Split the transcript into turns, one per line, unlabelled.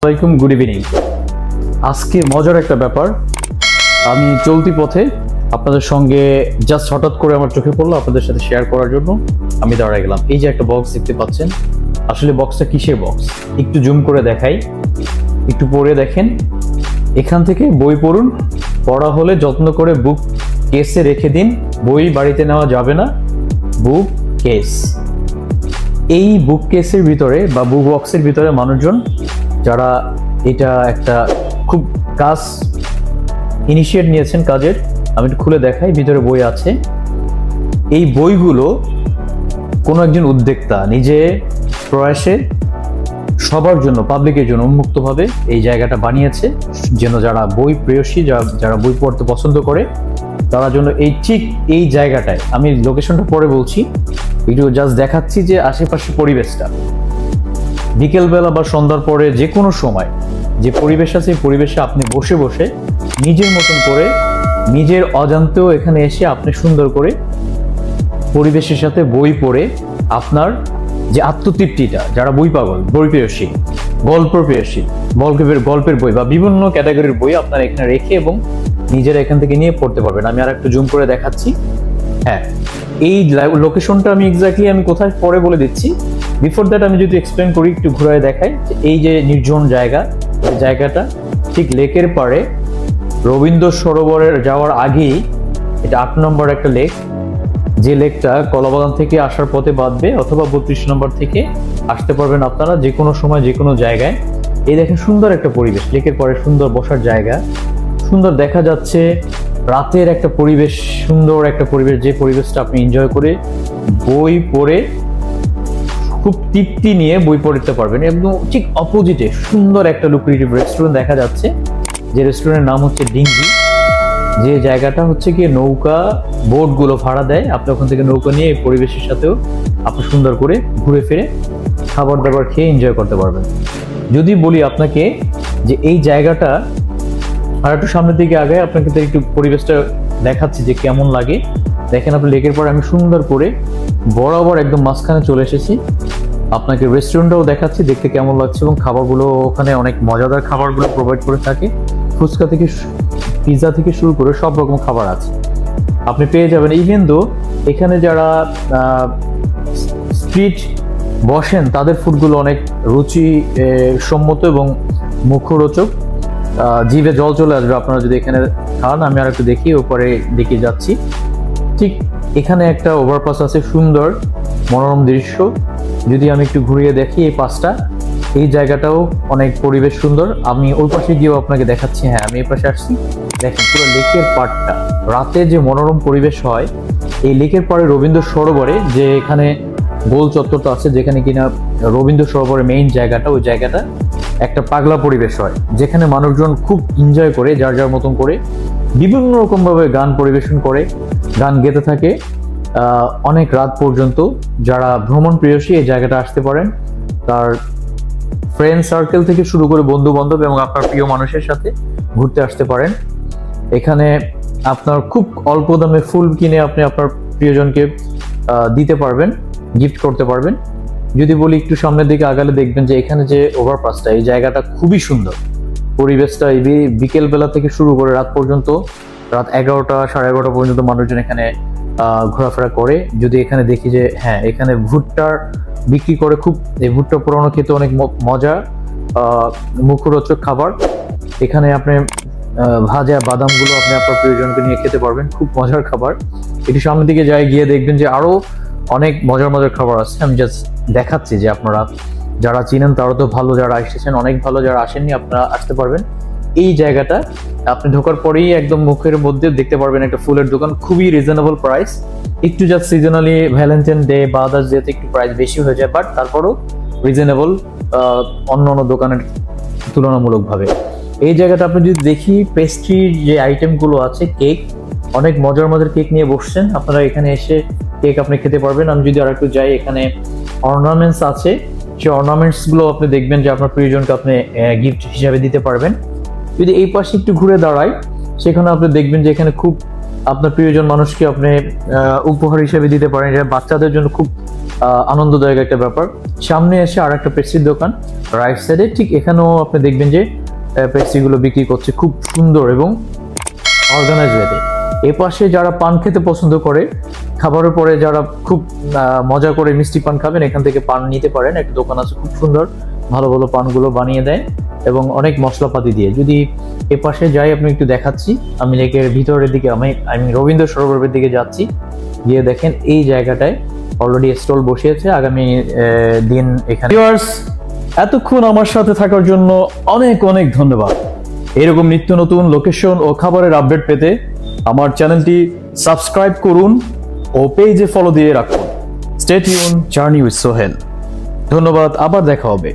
আসসালামাইকুম, good evening. আজকে মজার একটা ব্যাপার, আমি চলতি পথে আপনাদের সঙ্গে জাস্ট হঠাৎ করে আমার চোখে পড়লো, আপনাদের সাথে শেয়ার করার জন্য আমি দাঁড়ায় গেলাম। এই যে একটা বক্স দেখতে পাচ্ছেন, আসলে বক্সটা কিসের বক্স একটু জুম করে দেখাই, একটু পড়ে দেখেন। এখান থেকে বই পড়ুন, পড়া হলে যত্ন করে বুক কেসে রেখে দিন, বই বাড়িতে নেওয়া যাবে না। বুক কেস, এই বুক কেসের ভিতরে বা বুক বক্সের ভিতরে মানুষজন যারা এটা একটা খুব কাজ ইনিশিয়েট নিয়েছেন কাজের, আমি একটু খুলে দেখাই। ভিতরে বই আছে। এই বইগুলো কোনো একজন উদ্যোক্তা নিজে প্রয়াসে সবার জন্য, পাবলিকের জন্য উন্মুক্তভাবে এই জায়গাটা বানিয়েছে, যেন যারা বই প্রেয়সী, যারা বই পড়তে পছন্দ করে তার জন্য এই ঠিক এই জায়গাটায়, আমি লোকেশনটা পরে বলছি, একটু জাস্ট দেখাচ্ছি যে আশেপাশে পরিবেশটা বিকেলবেলা বা সন্ধ্যার পরে যে কোনো সময় যে পরিবেশ আছে, এই পরিবেশে আপনি বসে বসে নিজের মতন করে নিজের অজান্তেও এখানে এসে আপনি সুন্দর করে পরিবেশের সাথে বই পড়ে আপনার যে আত্মতৃপ্তিটা, যারা বই পাগল, বই প্রেয়সী, গল্প প্রেয়সী, গল্পের বই বা বিভিন্ন ক্যাটাগরির বই আপনারা এখানে রেখে এবং নিজেরা এখান থেকে নিয়ে পড়তে পারবেন। আমি আর একটু জুম করে দেখাচ্ছি। হ্যাঁ, এই লোকেশনটা আমি এক্স্যাক্টলি আমি কোথায় পরে বলে দিচ্ছি। বিফোর দ্যাট আমি যদি এক্সপ্লেন করি, একটু ঘুরায় দেখাই, এই যে নির্জন জায়গাটা ঠিক লেকের পাড়ে, রবীন্দ্র সরোবরের যাওয়ার আগেই এটা 8 নম্বর একটা লেক, যে লেকটা কলাবাগান থেকে আসার পথে বাঁধবে, অথবা 32 নম্বর থেকে আসতে পারবেন আপনারা যে কোনো সময় যে কোনো জায়গায়। এই দেখেন সুন্দর একটা পরিবেশ, লেকের পাড়ে সুন্দর বসার জায়গা, সুন্দর দেখা যাচ্ছে রাতের একটা পরিবেশ, সুন্দর একটা পরিবেশ, যে পরিবেশটা আপনি এনজয় করে বই পড়ে খুব তৃপ্তি নিয়ে বই পড়তে পারবেন। এবং ঠিক অপোজিটে সুন্দর একটা লুক্রেটিভ রেস্টুরেন্ট দেখা যাচ্ছে, যে রেস্টুরেন্টের নাম হচ্ছে ডিঙ্গি, যে জায়গাটা হচ্ছে কি নৌকা বোটগুলো ভাড়া দেয়, আপনি ওখান থেকে নৌকা নিয়ে এই পরিবেশের সাথেও আপনি সুন্দর করে ঘুরে ফিরে খাবার দাবার খেয়ে এনজয় করতে পারবেন। যদি বলি আপনাকে যে এই জায়গাটা আর একটু সামনের দিকে আগায়, আপনাকে একটু পরিবেশটা দেখাচ্ছি যে কেমন লাগে। দেখেন আপনি লেকের পর আমি সুন্দর করে বরাবর একদম মাঝখানে চলে এসেছি, আপনাকে রেস্টুরেন্টটাও দেখাচ্ছি দেখতে কেমন লাগছে, এবং খাবারগুলো ওখানে অনেক মজাদার খাবারগুলো প্রোভাইড করে থাকে। ফুচকা থেকে পিৎজা থেকে শুরু করে সব রকম খাবার আছে, আপনি পেয়ে যাবেন। ইভেন দো এখানে যারা স্ট্রিট বসেন তাদের ফুডগুলো অনেক রুচি সম্মত এবং মুখরোচক, জিভে জল চলে আসবে আপনারা যদি এখানে খান। আমি আর একটু দেখি, ওপরে দিকে যাচ্ছি। ঠিক এখানে একটা ওভারপাস আছে, সুন্দর মনোরম দৃশ্য। যদি আমি একটু ঘুরিয়ে দেখি এই পাশটা, এই জায়গাটাও অনেক পরিবেশ সুন্দর। আমি ওই পাশে গিয়েও আপনাকে দেখাচ্ছি। হ্যাঁ, আমি এই পাশে আসছি, দেখেন পুরো লেকের পাড়টা, রাতে যে মনোরম পরিবেশ হয় এই লেকের পাড়ে রবীন্দ্র সরোবরে, যে এখানে গোল চত্বরটা আছে, যেখানে কিনা রবীন্দ্র সরোবরের মেইন জায়গাটা, ওই জায়গাটা একটা পাগলা পরিবেশ হয়, যেখানে মানুষজন খুব এনজয় করে যার যার মতন করে বিভিন্ন রকম ভাবে গান পরিবেশন করে, গান গেতে থাকে অনেক রাত পর্যন্ত। যারা ভ্রমণ প্রেয়সী এই জায়গাটা আসতে পারেন, তার ফ্রেন্ড সার্কেল থেকে শুরু করে বন্ধু বান্ধব এবং আপনার প্রিয় মানুষের সাথে ঘুরতে আসতে পারেন। এখানে আপনার খুব অল্প দামে ফুল কিনে আপনি আপনার প্রিয়জনকে দিতে পারবেন, গিফট করতে পারবেন। যদি বলি একটু সামনের দিকে আগালে দেখবেন যে এখানে যে ওভারপাসটা, এই জায়গাটা খুবই সুন্দর। পরিবেশটা বিকেল বেলা থেকে শুরু করে রাত পর্যন্ত, রাত 11টা 11:30 পর্যন্ত মানুষজন এখানে ঘোরাফেরা করে। যদি এখানে দেখি যে হ্যাঁ, এখানে ভুট্টার বিক্রি করে, খুব এই ভুট্টা পোড়ানো খেতে অনেক মজা, মুখরোচক খাবার। এখানে আপনি ভাজা বাদামগুলো আপনি আপনার প্রিয়জনকে নিয়ে খেতে পারবেন, খুব মজার খাবার। একটু সামনের দিকে গিয়ে দেখবেন যে আরো অনেক মজার মজার খাবার আছে। আমি জাস্ট দেখাচ্ছি যে আপনারা যারা চিনেন তারা তো ভালো, যারা এসেছেন অনেক ভালো, যারা আসেননি আপনারা আসতে পারবেন। এই জায়গাটা আপনি ঢোকার পরেই একদম মুখের মধ্যে দেখতে পারবেন একটা ফুলের দোকান, খুবই রিজনেবল প্রাইস। একটু জাস্ট সিজনালি ভ্যালেন্টাইন ডে বা আদার্স ডেতে একটু প্রাইস বেশি হয়ে যায়, বাট তারপরও রিজনেবল অন্য দোকানের তুলনামূলকভাবে। এই জায়গাটা আপনি যদি দেখি, পেস্ট্রির যে আইটেমগুলো আছে, কেক, অনেক মজার মজার কেক নিয়ে বসছেন, আপনারা এখানে এসে কেক আপনি খেতে পারবেন। আমি যদি আর একটু যাই, এখানে অর্নামেন্টস আছে, সেই অর্নামেন্টস গুলো আপনি দেখবেন যে আপনার প্রিয়জনকে আপনি গিফট হিসাবে দিতে পারবেন। যদি এই পাশে একটু ঘুরে দাঁড়াই, সেখানে আপনি দেখবেন যে এখানে খুব আপনার প্রিয়জন মানুষকে আপনি উপহার হিসেবে দিতে পারেন। এটা বাচ্চাদের জন্য খুব আনন্দদায়ক একটা ব্যাপার। সামনে এসে আর একটা পেস্ট্রির দোকান রাইট সাইডে, ঠিক এখানেও আপনি দেখবেন যে পেস্ট্রিগুলো বিক্রি করছে খুব সুন্দর এবং অর্গানাইজ ওয়েতে। এ পাশে যারা পান খেতে পছন্দ করে, খাবারের পরে যারা খুব মজা করে মিষ্টি পান খাবেন, এখান থেকে পান নিতে পারেন। একটা দোকান আছে খুব সুন্দর, ভালো ভালো পানগুলো বানিয়ে দেয় এবং অনেক মশলাপাতি দিয়ে। যদি এ পাশে যাই আপনি একটু দেখাচ্ছি, আমি লেকের ভিতরের দিকে আমি রবীন্দ্র সরোবরের দিকে যাচ্ছি। গিয়ে দেখেন এই জায়গাটায় অলরেডি স্টল বসিয়েছে আগামী দিন এখানে। এতক্ষণ আমার সাথে থাকার জন্য অনেক অনেক ধন্যবাদ। এরকম নিত্য নতুন লোকেশন ও খাবারের আপডেট পেতে আমার চ্যানেলটি সাবস্ক্রাইব করুন ও পেজে ফলো দিয়ে রাখুন। Stay tune, journey with Sohel. ধন্যবাদ, আবার দেখা হবে।